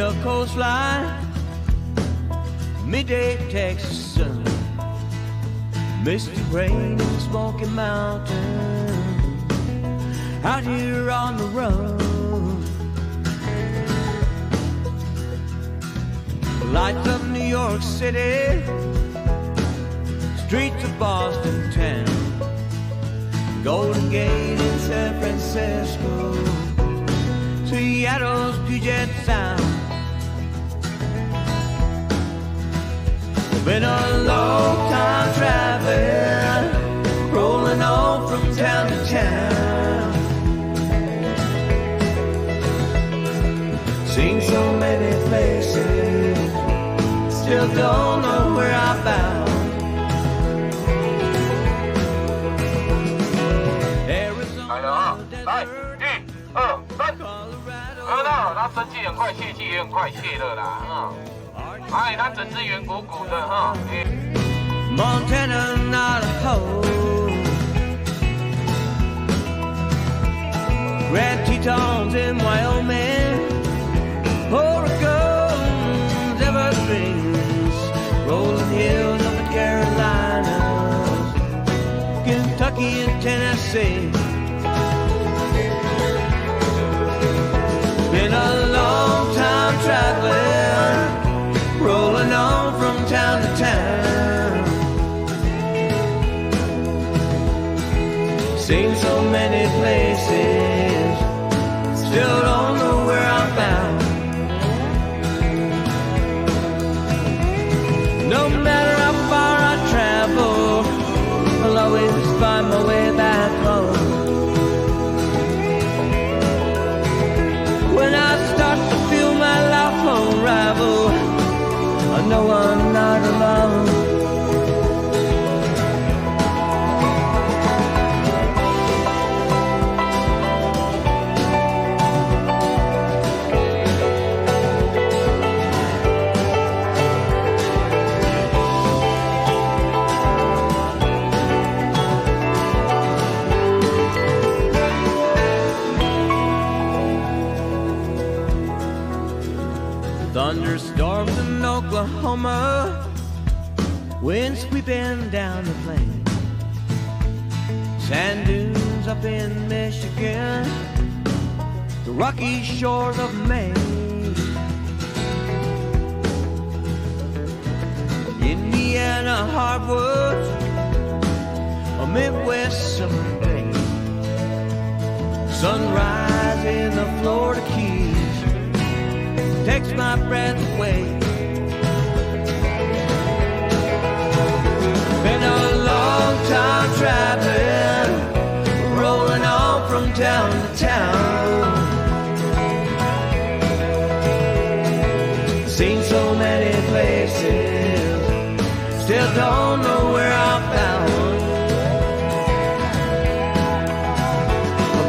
the coastline, midday Texas sun, misty rain in the Smoky Mountain, out here on the run. Lights of New York City, streets of Boston town, Golden Gate in San Francisco, Seattle's Puget Sound. Been a long time traveling, rolling on from town to town. Seen so many places, still don't know where I'm bound. Arizona, desert, Colorado, 他生气很快，泄气也很快泄了啦，他整只圆鼓鼓的哈。Montana, Navajo, Grand Tetons in Wyoming, Oregon's Evergreens, rolling hills up in Carolinas, Kentucky and Tennessee. Been a long time traveling, rolling on from town to town. Seen so many places, still don't know where I'm bound. No matter how far I travel, I'll always find my way back home. When I start to feel my life unravel, I know I'm not alone. Thunderstorms in Oklahoma, wind sweeping down the plain, sand dunes up in Michigan, the rocky shores of Maine, Indiana hardwoods, a Midwest summer day, sunrise in the Florida Keys takes my breath away. Been a long time traveling, rolling on from town to town. Seen so many places, still don't know where I'm bound.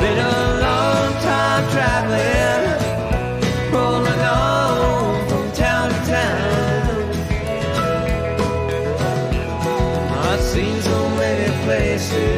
Been a long time traveling, rolling on from town to town. I've seen so many places,